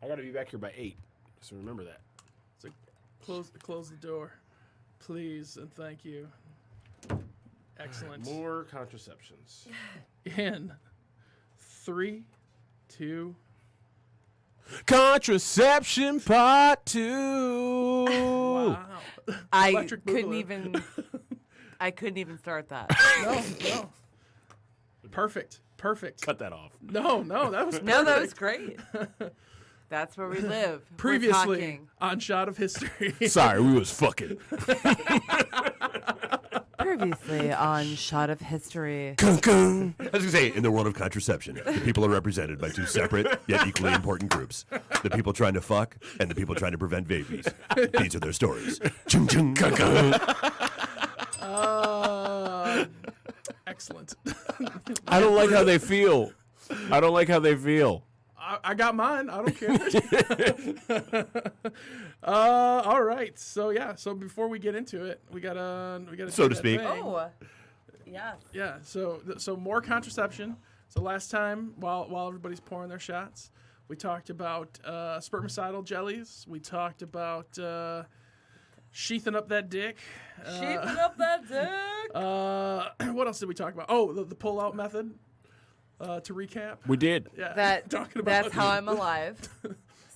I got to be back here by 8, so remember that. So close the door, please, and thank you. Excellent. More contraceptions. In 3, 2. Contraception part 2. Wow. I Electric couldn't Boogaloo. even start that. No. Perfect. Cut that off. No, that was No, that was perfect. great. That's where we live. We're Previously talking. on Shot of History. Sorry, we was fucking. Previously on Shot of History. I was going to say, in the world of contraception, the people are represented by 2 separate yet equally important groups. The people trying to fuck and the people trying to prevent babies. These are their stories. Chung, chung, Excellent. I don't like how they feel. I got mine. I don't care. All right. So So before we get into it, we gotta So do to that speak. thing. Oh, yes. Yeah. So more contraception. So last time, while everybody's pouring their shots, we talked about spermicidal jellies. We talked about sheathing up that dick. Sheathing up that dick. What else did we talk about? Oh, the pull-out method. To recap. We did. Yeah. Talking about That's how I'm alive.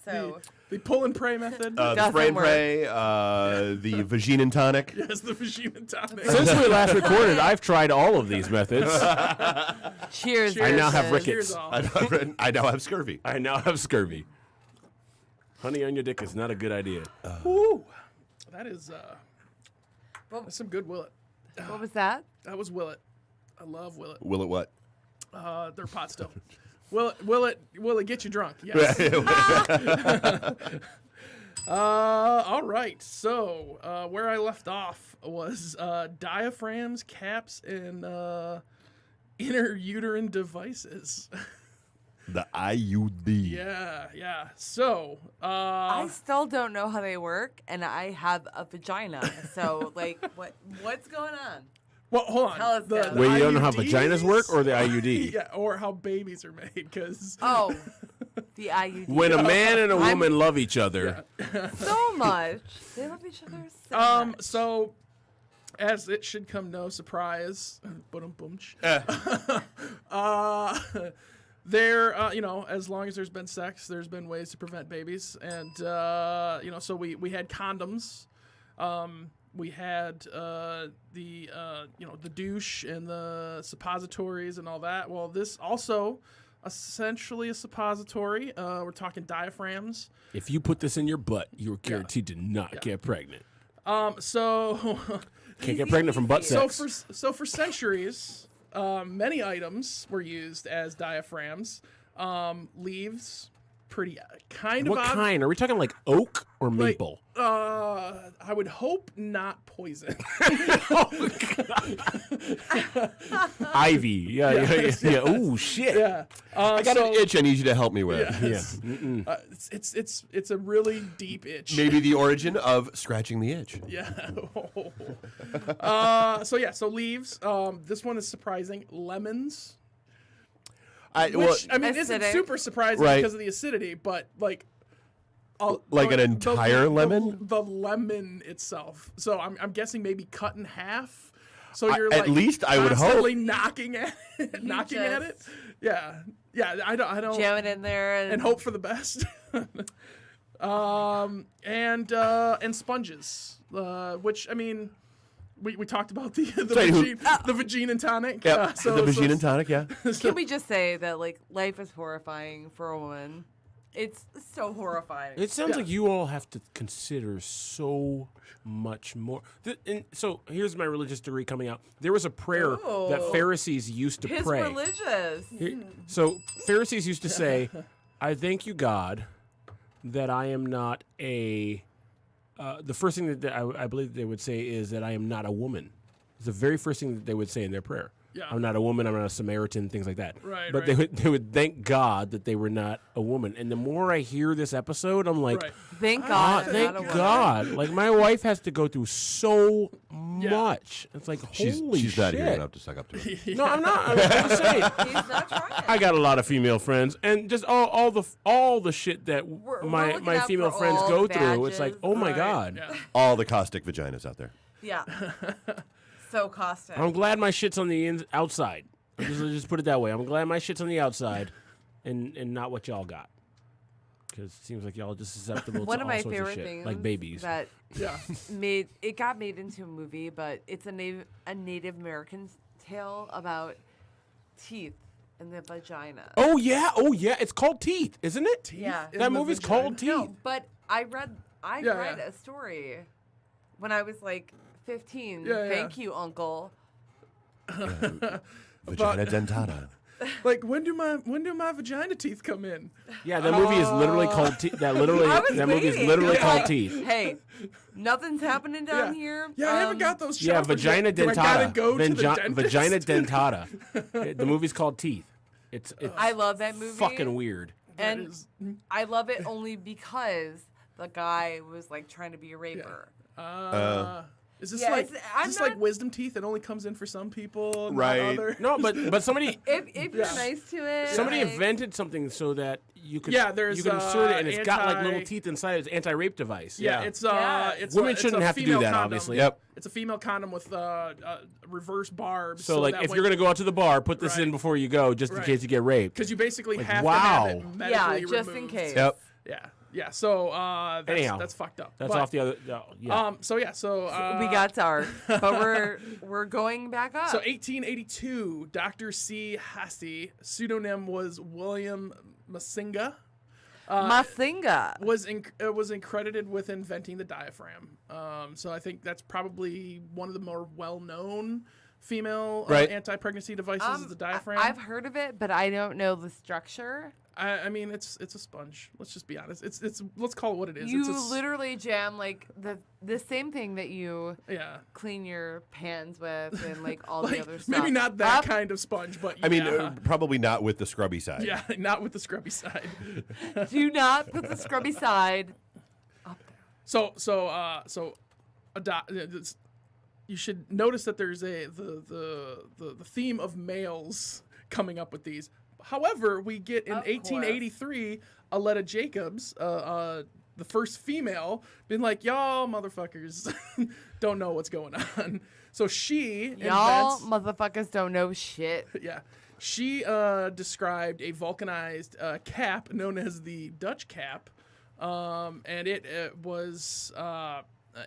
So the pull and pray method. The spray and work. pray, the vagine and tonic. Yes, the vagina tonic. Since we last recorded, I've tried all of these methods. cheers. I now have bitches. rickets. Cheers all. I now have scurvy. I now have scurvy. Honey on your dick is not a good idea. Woo. That is that's some good Willet. What was that? That was Willet. I love Willet. Will it what? They're pot still. Will it get you drunk? Yes. All right. So where I left off was diaphragms, caps, and inner uterine devices. The IUD. Yeah. So I still don't know how they work, and I have a vagina. So, what's going on? well, hold on. Tell us that. Wait, you don't know how IUDs? vaginas work or the IUD? Yeah, or how babies are made, because Oh, the IUD. When a man and a woman love each other, So much. They love each other so much. so as it should come no surprise, there, as long as there's been sex, there's been ways to prevent babies, and so we had condoms, we had the douche and the suppositories and all that. Well, this also essentially a suppository. We're talking diaphragms. if you put this in your butt, you're guaranteed to not get pregnant. So Can't get pregnant from butt sex. So for centuries, many items were used as diaphragms. Leaves, pretty kind of What odd. kind? Are we talking like oak or maple? I would hope not poison. Ivy. Yeah. Oh shit. Yeah. I got an itch I need you to help me with. Yes. It's a really deep itch. Maybe the origin of scratching the itch. Yeah. So leaves. This one is surprising. Lemons. Which isn't Acidic. super surprising Right. because of the acidity, but like an entire lemon? The lemon itself. So I'm guessing maybe cut in half. So you're at least I would hope. constantly knocking at it. Yeah. I don't Jam it in there and hope for the best. And sponges, which I mean. We talked about the vagine and tonic. Yeah, the vagine and tonic, yeah. Can we just say that life is horrifying for a woman? It's so horrifying. It sounds like you all have to consider so much more. And so here's my religious degree coming out. There was a prayer that Pharisees used to His pray. religious. So Pharisees used to say, "I thank you, God, that I am not a." The first thing that I believe they would say is that I am not a woman. It's the very first thing that they would say in their prayer. Yeah. I'm not a woman. I'm not a Samaritan. Things like that. Right, But right. they would thank God that they were not a woman. And the more I hear this episode, I'm like, Right. Thank ah, God. they're thank not a woman. God. Like my wife has to go through so much. It's like holy She's not shit. here enough to suck up to it. No, I'm not. I'm just saying. He's not trying. I got a lot of female friends, and just all the shit that We're my looking out female for friends all go the through. It's like, badges. oh my Right, God. Yeah. All the caustic vaginas out there. Yeah. So caustic. I'm glad my shit's on the outside. Just put it that way. I'm glad my shit's on the outside, and not what y'all got. Because it seems like y'all just susceptible One to of all my sorts favorite of shit, things like babies. that Yeah. got made into a movie, but it's a Native American tale about teeth in the vagina. Oh yeah, it's called Teeth, isn't it? Yeah. In That the movie's vagina. called Teeth. No, but I read Yeah. a story when I was like 15. Yeah, yeah. Thank you, Uncle. Vagina dentata. Like when do my vagina teeth come in? Yeah, that movie is literally called Teeth. That I was movie is waiting. literally You're called like, Teeth. Hey, nothing's happening down Yeah. here. Yeah, I haven't got those. Yeah, chocolates vagina yet. Do I gotta dentata. go to the dentist? Vagina dentata. The movie's called Teeth. It's I love that movie. fucking weird. That And is- I love it only because the guy was like trying to be a raper. Is this Yeah, like it's- I'm is this like not- wisdom teeth? It only comes in for some people, Right. not other. No, but somebody If you're nice to it, somebody like- invented something so that you could there's, you can insert it and it's got like anti- little teeth inside. It's anti-rape device. Yeah, it's Yeah. it's Women it's shouldn't a have to do female that, condom. obviously. Yep. It's a female condom with reverse barbs. So like that if when- you're gonna go out to the bar, put this in Right. before you go, just in Right. case you get raped. because you basically have wow. to have it yeah, medically just in removed. case. Yep. Yeah. So Anyhow, that's fucked up. That's But, off the other. Yeah. So We got dark, but we're going back up. So 1882, Dr. C. Hasse, pseudonym was William Masinga, Masinga. was credited with inventing the diaphragm. So I think that's probably one of the more well-known female Right. anti-pregnancy devices is the diaphragm. I've heard of it, but I don't know the structure. I mean, it's a sponge. Let's just be honest. It's let's call it what it is. You it's a, literally jam like the same thing that you yeah. clean your pans with and like all Like, the other stuff. maybe not that Up. kind of sponge, but I mean, yeah. probably not with the scrubby side. Yeah, not with the scrubby side. Do not put the scrubby side up there. You should notice that there's the theme of males coming up with these. However, we get in Of course. 1883 Aletta Jacobs, the first female, being like, y'all motherfuckers don't know what's going on. So she Y'all invents, motherfuckers don't know shit. yeah, she described a vulcanized cap known as the Dutch cap, and it was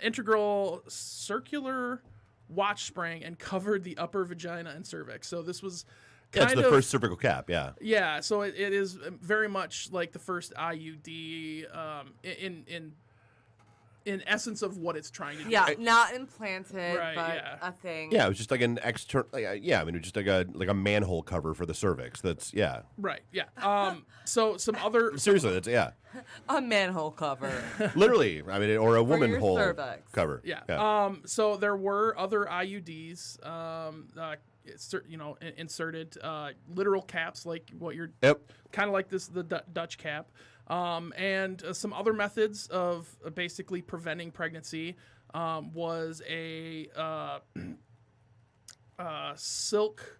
integral circular watch spring and covered the upper vagina and cervix. So this was That's kind the of first cervical cap, yeah. yeah. So it is very much like the first IUD in essence of what it's trying to do. Yeah, not implanted, Right, but yeah. a thing. Yeah, it was just like an external, yeah, I mean, it was just like a manhole cover for the cervix. That's, yeah. Right. Yeah. So some other Seriously, that's, yeah. A manhole cover. Literally, I mean, or a woman your hole cervix. cover. Yeah. So there were other IUDs, inserted literal caps like what you're Yep. kind of like the Dutch cap, and some other methods of basically preventing pregnancy was a silk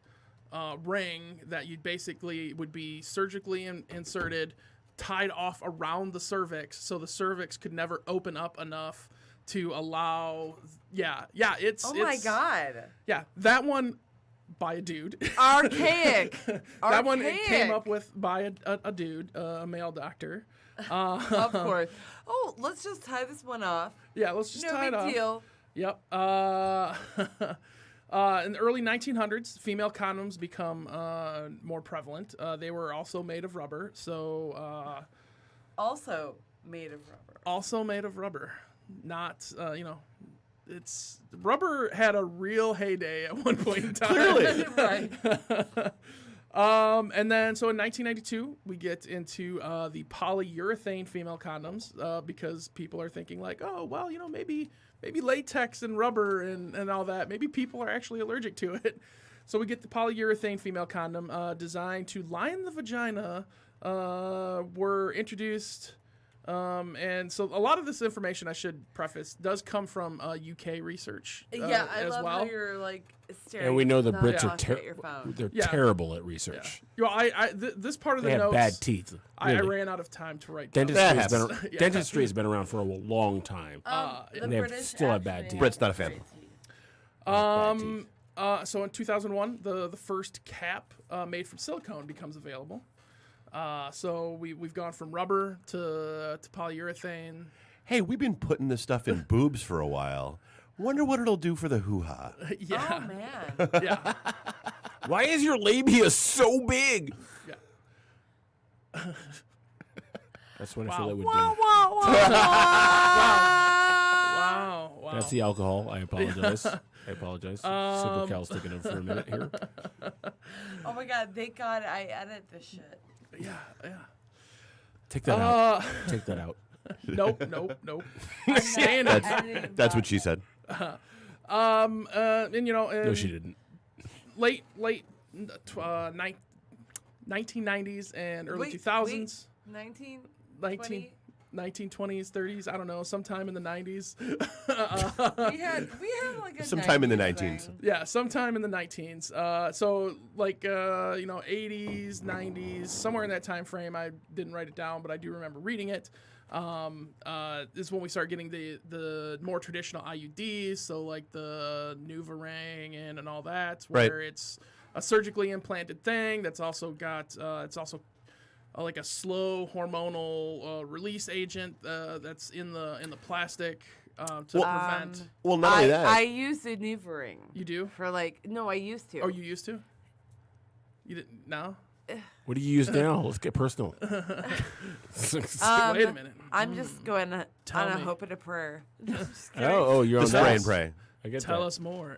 ring that you basically would be surgically inserted, tied off around the cervix, so the cervix could never open up enough to allow. It's Oh my god. yeah, that one by a dude. Archaic. That one it came Archaic. up with by a dude, a male doctor. Of course. Oh, let's just tie this one off. Yeah, let's just No tie it big off. deal. Yep. In the early 1900s, female condoms become more prevalent. They were also made of rubber, so Also made of rubber. also made of rubber. Not, it's rubber had a real heyday at one point in time. Clearly. Right. And then, so in 1992, we get into the polyurethane female condoms because people are thinking like, oh, well, maybe latex and rubber and all that. Maybe people are actually allergic to it. So we get the polyurethane female condom designed to line the vagina. Were introduced. And so a lot of this information, I should preface, does come from UK research. I as love well. how you're like staring. And we know the at Brits stuff are at your phone. they're Yeah. terrible at research. Well, this part of They the have notes, bad teeth. I really. ran out of time to write down. Dentistry has been around for a long time. The and they British still have bad actually teeth. Brit's not a fan. great teeth. So in 2001, the first cap made from silicone becomes available. So we've gone from rubber to polyurethane. Hey, we've been putting this stuff in boobs for a while. Wonder what it'll do for the hoo-ha. Yeah, Oh man. yeah, Why is your labia so big? yeah. That's what I Wow. feel it would do. Wow. That's the alcohol. I apologize. Super Cal's taking over for a minute here. Oh my god, thank God I edit this shit. Yeah. Take that out. Take that out. Nope. Staying in. That's what she said. And No, she didn't. late 1990s and early 2000s. 1920s, 30s, I don't know, sometime in the 90s. We had like a Sometime in the 90s 19s. thing. Yeah, sometime in the 19s. So like 80s, 90s, somewhere in that time frame. I didn't write it down, but I do remember reading it. Is when we start getting the more traditional IUDs, so like the NuvaRing and all that, where it's a surgically implanted thing that's also got like a slow hormonal release agent that's in the plastic to prevent. Well, not only that. I used a NuvaRing. You do? For like, no, I used to. Oh, you used to? You didn't? No? What do you use now? Let's get personal. Wait a minute. I'm just going on Tell a me. hope and a prayer. Just kidding. Oh, you're on Just pray that. and pray. I get Tell that. us more.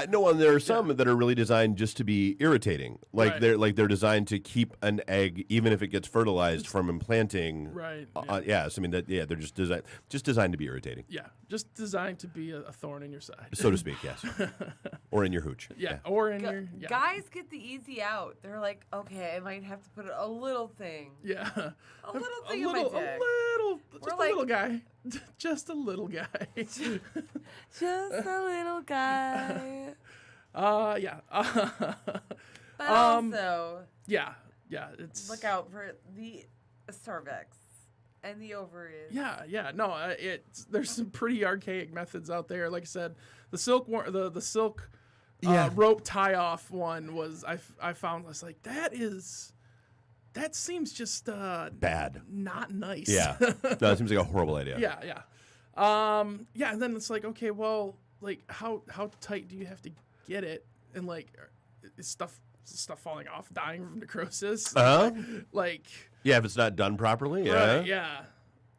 No, and there are some that are really designed just to be irritating. Like Right. they're designed to keep an egg, even if it gets fertilized, from implanting. Right. Yes, I mean they're just designed to be irritating, Yeah, just designed to be a thorn in your side. so to speak. Yes, or in your hooch. Yeah, or in your yeah. Guys get the easy out. They're like, okay, I might have to put a little thing. Yeah, A little thing in my dick. just a like- little guy, just a little guy. Just a little guy. Yeah, But also, yeah. It's look out for the cervix and the ovaries. Yeah. No, there's some pretty archaic methods out there. Like I said, the silk rope tie off one was I found. I was like, that seems just Bad. not nice. Yeah, no, it seems like a horrible idea. Yeah. And then it's like, okay, well, like how tight do you have to get it? And like, is stuff falling off, dying from necrosis? Like, Yeah, if it's not done properly. Yeah, right, yeah.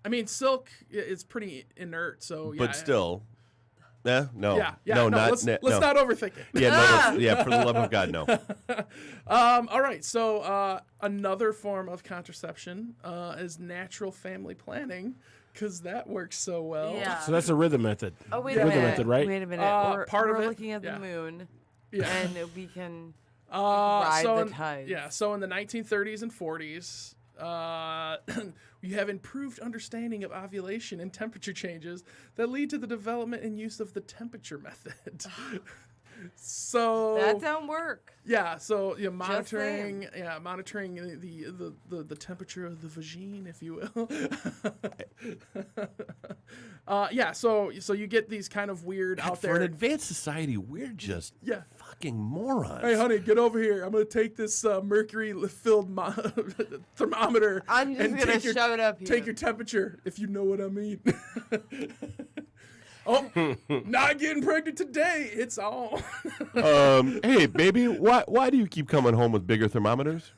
I mean, silk is pretty inert, so yeah. but still. No. Yeah. No, not. Let's no. not overthink it. Yeah, no, yeah. For the love of God, no. All right. So another form of contraception is natural family planning, because that works so well. Yeah. So that's a rhythm method. Oh, wait Rhythm a minute. method, right? Wait a minute. Part of we're it, looking at yeah. the moon, Yeah. and we can ride so the tides. So in the 1930s and 40s, you have improved understanding of ovulation and temperature changes that lead to the development and use of the temperature method. So That don't work. yeah, so saying. monitoring the temperature of the vagine, if you will. So you get these kind of weird out For an there. advanced society, we're just Yeah. fucking morons. Hey, honey, get over here. I'm gonna take this mercury-filled thermometer. I'm just and gonna take your- shove it up here. Take your temperature, if you know what I mean. Oh, not getting pregnant today. It's on. Hey, baby, why do you keep coming home with bigger thermometers?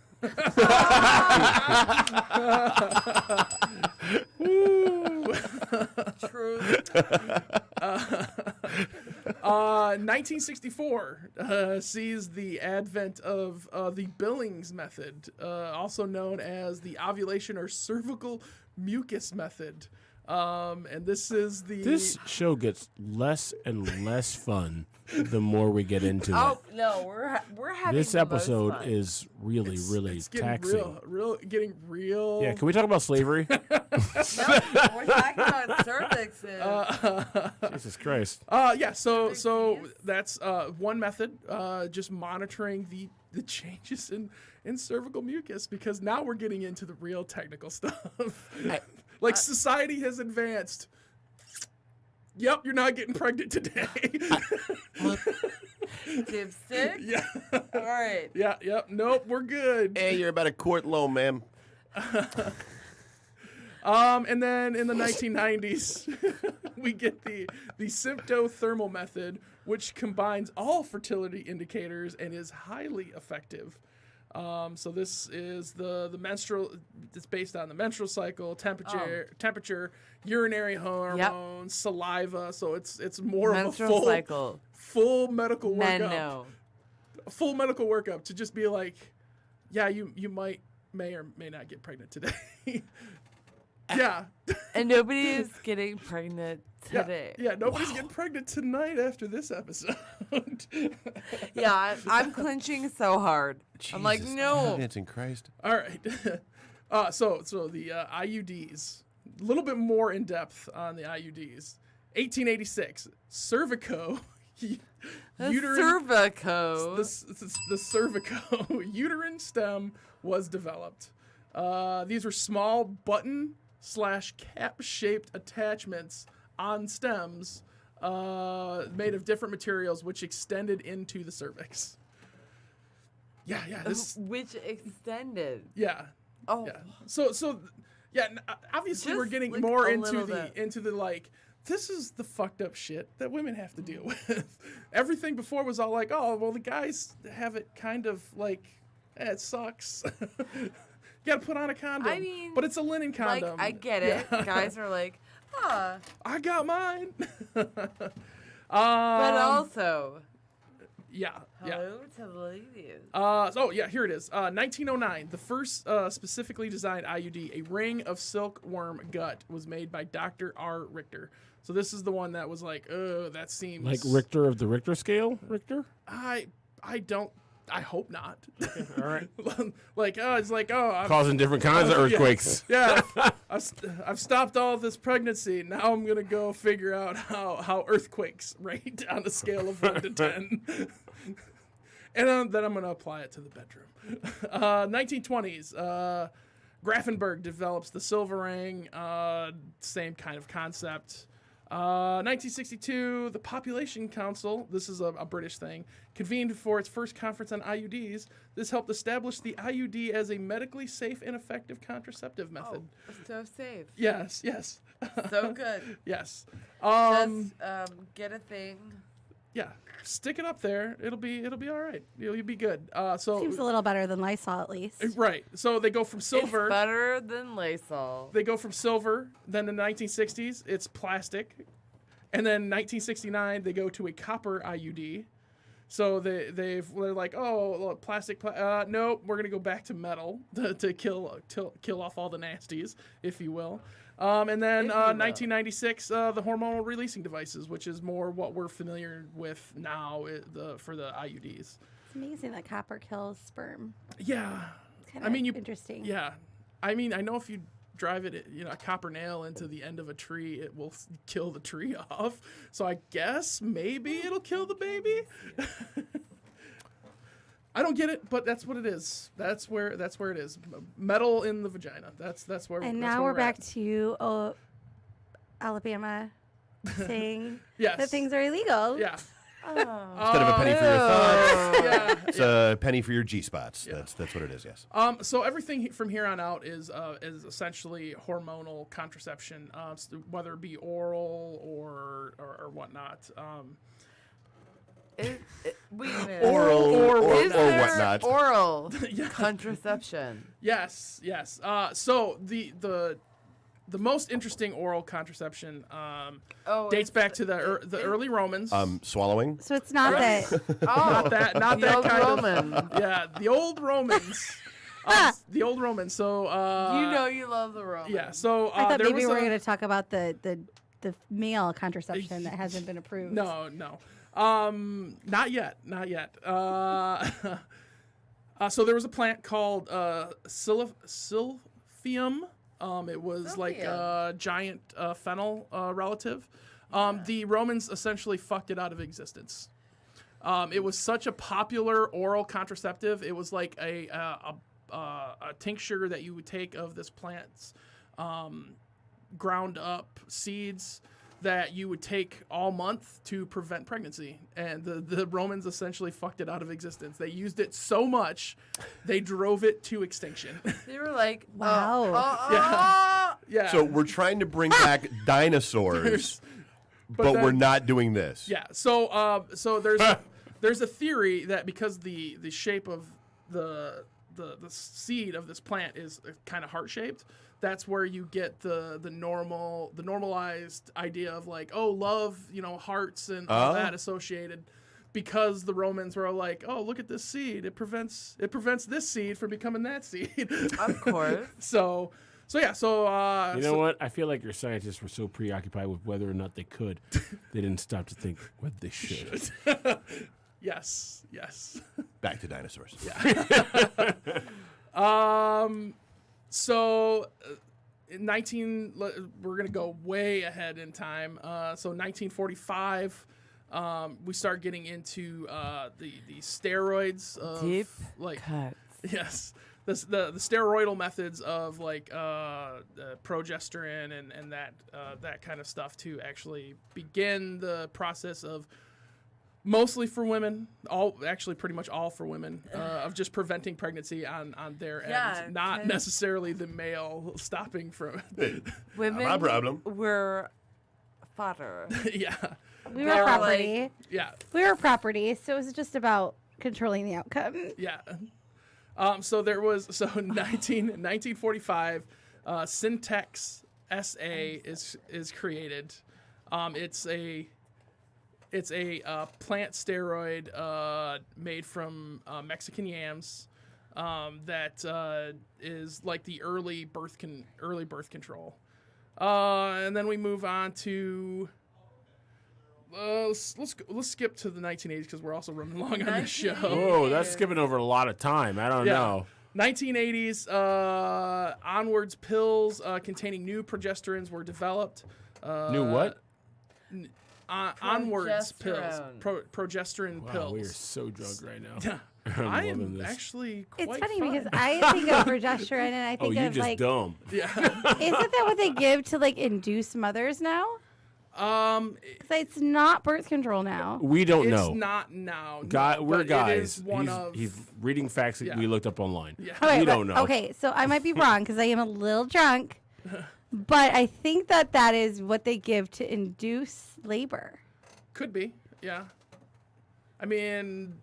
True. 1964 sees the advent of the Billings method, also known as the ovulation or cervical mucus method. And this is This show gets less and less fun the more we get into Oh it. no, we're having This the most episode fun. is really, really it's getting taxing. getting real. Yeah, can we talk about slavery? No, we're talking about cervixes. Jesus Christ. Yeah, so Cervix. that's one method, just monitoring the changes in cervical mucus, because now we're getting into the real technical stuff. Like society has advanced. Yep, you're not getting pregnant today. Dipstick. Yeah. All right. Yeah, yep. Nope, we're good. Hey, you're about a quart low, ma'am. And then in the 1990s, we get the symptothermal method, which combines all fertility indicators and is highly effective. So this is the menstrual. It's based on the menstrual cycle, temperature, urinary hormones, saliva. So it's more Menstrual of a cycle. full medical Men workup. know. A full medical workup to just be like, yeah, you may or may not get pregnant today. Yeah. And nobody is getting pregnant today. Yeah, nobody's getting pregnant tonight after this episode. Yeah, I'm clenching so hard. I'm like, no. It's in Christ. All right. So the IUDs, a little bit more in depth on the IUDs. 1886, cervico. Cervico. The cervico uterine stem was developed. These were small button/cap-shaped attachments on stems made of different materials, which extended into the cervix. Yeah. This. Which extended. Yeah. Oh. Yeah. So yeah. Obviously, we're Just, getting like, more a into little the bit. like. This is the fucked up shit that women have to deal with. Everything before was all like, oh, well, the guys have it kind of like, it sucks. You got to put on a condom. I mean, but it's a linen condom. Like, I get it. Yeah. Guys are like, I got mine. but also, Yeah. hello to the ladies. Here it is. 1909, the first specifically designed IUD, a ring of silkworm gut, was made by Dr. R. Richter. So this is the one that was like, oh, that seems Like Richter of the Richter scale? Richter? I hope not. All right. It's like, oh, Causing different kinds of earthquakes. Yeah, I've stopped all this pregnancy. Now I'm gonna go figure out how earthquakes rate on a scale of 1 to 10, and then I'm gonna apply it to the bedroom. 1920s, Grafenberg develops the silver ring. Same kind of concept. 1962, the Population Council, this is a British thing, convened for its first conference on IUDs. This helped establish the IUD as a medically safe and effective contraceptive method. Oh, so safe. Yes. So good. Yes. Just get a thing. Yeah. Stick it up there. It'll be all right. You'll be good. Seems a little better than Lysol, at least. Right. So they go from silver. It's better than Lysol. They go from silver. Then in the 1960s, it's plastic. And then 1969, they go to a copper IUD. So they're like, oh, look, plastic. Nope, we're gonna go back to metal to kill off all the nasties, if you will. And then 1996, the hormonal releasing devices, which is more what we're familiar with now for the IUDs. It's amazing that copper kills sperm. Yeah, It's kind of interesting. Yeah, I mean, I know if you drive it, a copper nail into the end of a tree, it will kill the tree off. So I guess maybe it'll kill the baby. I don't get it, but that's what it is. That's where it is. Metal in the vagina. That's where. And that's now where we're back at. to Alabama saying Yes. that things are illegal. Yeah. Instead of a penny for your thoughts, Yeah. it's a penny for your G-spots. Yeah. That's what it is, yes. So everything from here on out is essentially hormonal contraception, whether it be oral or whatnot. Wait a minute. Oral or Is there whatnot. oral contraception? Yes. So the most interesting oral contraception dates back to the early Romans. Swallowing. So it's not that. Not that the kind old of. Roman. Yeah, the old Romans. The old Romans. So You know you love the Romans. yeah. So I thought there maybe we was were a- going to talk about the male contraception that hasn't been approved. No. Not yet. So there was a plant called Silphium. It was like a giant fennel relative. The Romans essentially fucked it out of existence. It was such a popular oral contraceptive. It was like a tincture that you would take of this plant's ground up seeds that you would take all month to prevent pregnancy. And the Romans essentially fucked it out of existence. They used it so much, they drove it to extinction. They were like, Wow. Yeah. So we're trying to bring back dinosaurs, but we're then- not doing this. Yeah. So there's a theory that because the shape of the seed of this plant is kind of heart shaped, that's where you get the normalized idea of like, oh, love, hearts and all that associated, because the Romans were like, oh, look at this seed, it prevents this seed from becoming that seed. of course. So yeah. So You know what? I feel like your scientists were so preoccupied with whether or not they could, they didn't stop to think whether they should. Yes. Back to dinosaurs. So, we're gonna go way ahead in time. So 1945, we start getting into the steroids of Deep like cuts. yes, the steroidal methods of like progesterone and that kind of stuff to actually begin the process of. Mostly for women, pretty much all for women, of just preventing pregnancy on their Yeah, end, not kind of. necessarily the male stopping from. Women my problem. were fodder. Yeah, We They were were property. yeah, We were property, so it was just about controlling the outcome. yeah. So there was 1945, Syntex SA is created. It's a plant steroid made from Mexican yams that is like the early birth control. And then we move on to let's skip to the 1980s because we're also running long on this show. Oh, that's skipping over a lot of time. I don't know. 1980s onwards, pills containing new progesterones were developed. New what? Onwards pills, Progesterone. progesterone Wow, pills. we are so drunk right now. Yeah. I'm I loving am this. actually It's quite funny fun. because I think of progesterone and I Oh, think you of just like, dumb. Yeah. isn't that what they give to like induce mothers now? Because it's not birth control now. We don't It's know. not now. Guy, no, we're but guys. It is one he's reading facts that Yeah. we looked up online. Yeah. Okay, we but- don't know. Okay, so I might be wrong because I am a little drunk, but I think that is what they give to induce labor. Could be. Yeah. I mean,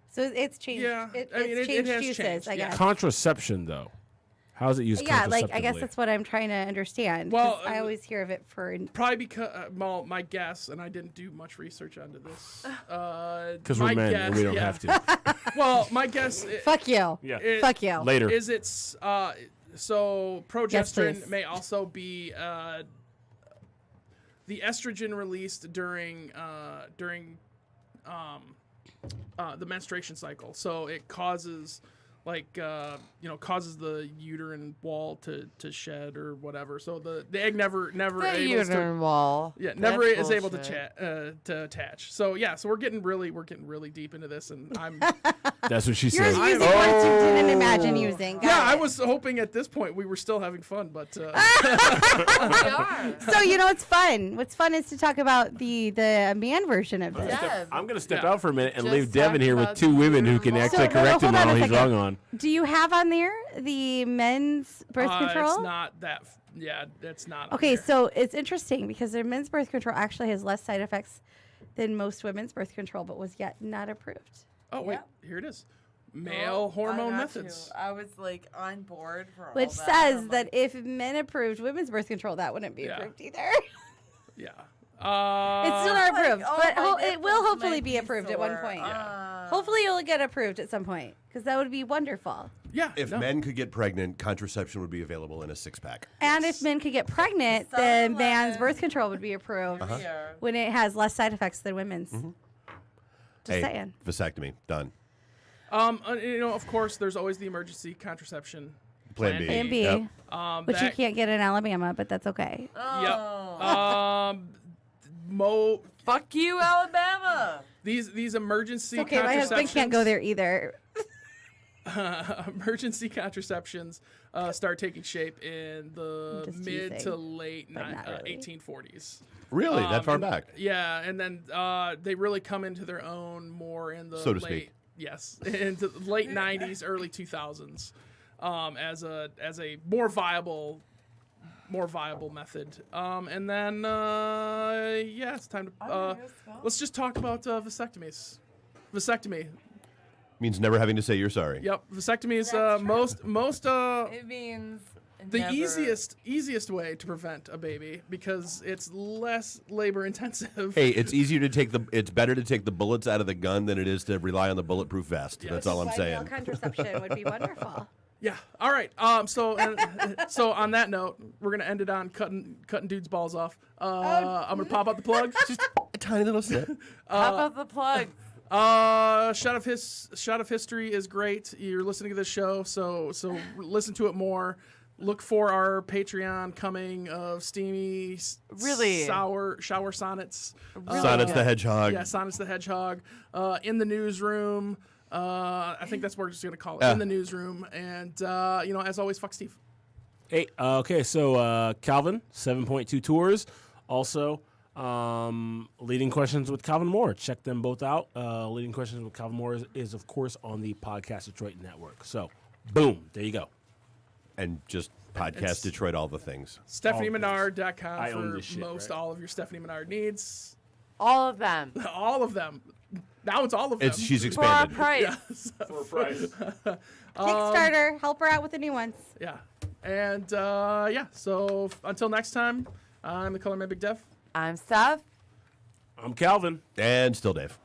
So it's changed. Yeah, It's I mean, it changed has uses, changed, I yeah. guess. Contraception, though. How is it used? Yeah, like I guess contraceptively? that's what I'm trying to understand. Well, 'cause I always hear of it for. probably because, well, my guess, and I didn't do much research onto this. Because we're men and we don't have to. Well, my guess Fuck you. Yeah. Fuck you. Later. is it's so progesterone please. may also be the estrogen released during the menstruation cycle. So it causes causes the uterine wall to shed or whatever. So the egg never The able to uterine wall. never That's is able to bullshit. to attach. So yeah, so we're getting really deep into this, and I'm That's what she You're said. using words you didn't imagine using. Got yeah, I it. was hoping at this point we were still having fun, but We are. So you know what's fun? What's fun is to talk about the man version of this. Yeah. I'm going to step Yeah. out for a minute and Just leave Devin talk here with about two women who can uterine actually wall. So, correct him hold on on all a he's second. wrong on. Do you have on there the men's birth control? it's not that. Yeah, it's not. on Okay, there. so it's interesting because their men's birth control actually has less side effects than most women's birth control, but was yet not approved. Oh wait, Yep. here it is. Male hormone I got methods. you. I was like on board for all Which that. says I'm that like, if men approved women's birth control, that wouldn't be Yeah. approved either. Yeah. It's still not like, approved, oh, but my it will nipples hopefully might be approved at one sore. point. Hopefully you'll get approved at some point because that would be wonderful. Yeah. If men could get pregnant, contraception would be available in a 6-pack. And if men could get pregnant, then man's birth control would be approved when it has less side effects than women's. Just saying. Vasectomy, done. Of course, there's always the emergency contraception. Plan B. Plan B, Yep. which you can't get in Alabama, but that's okay. Yep. Fuck you, Alabama. These emergency It's okay, my husband can't go there either. Emergency contraceptions start taking shape in the Just mid teasing, to late but not really. 1840s. Really? That far back? Yeah, and then they really come into their own more in the So to late, speak. yes, into the late 90s, early 2000s, as a more viable method. And then it's time to let's just talk about vasectomies. Vasectomy. Means never having to say you're sorry. Yep, vasectomy is most It means the never. easiest way to prevent a baby because it's less labor intensive. Hey, it's better to take the bullets out of the gun than it is to rely on the bulletproof vest. That's all I'm Male saying. contraception would be wonderful. Yeah. All right. So on that note, we're gonna end it on cutting dudes' balls off. I'm gonna pop out the plug. Just a tiny little snip. How about the plug? Shot of history is great. You're listening to this show, so listen to it more. Look for our Patreon coming of steamy, Really? sour shower sonnets. Sonnets the Hedgehog. Yeah, Sonnets the Hedgehog. In the newsroom. I think that's what we're just gonna call it. In the newsroom. And as always, fuck Steve. Hey, okay, so Calvin, 7.2 tours. Also, Leading Questions with Calvin Moore. Check them both out. Leading Questions with Calvin Moore is, of course, on the Podcast Detroit network. So, boom, there you go. And just Podcast Detroit, all the things. StephanieMenard.com I own for this shit, most right? all of your Stephanie Menard needs. All of them. All of them. Now it's all of them. She's For our expanded. price. For a price. Kickstarter, help her out with the new ones. Yeah. And so until next time, I'm the Color Man Big Dev. I'm Steph. I'm Calvin. And still Dave.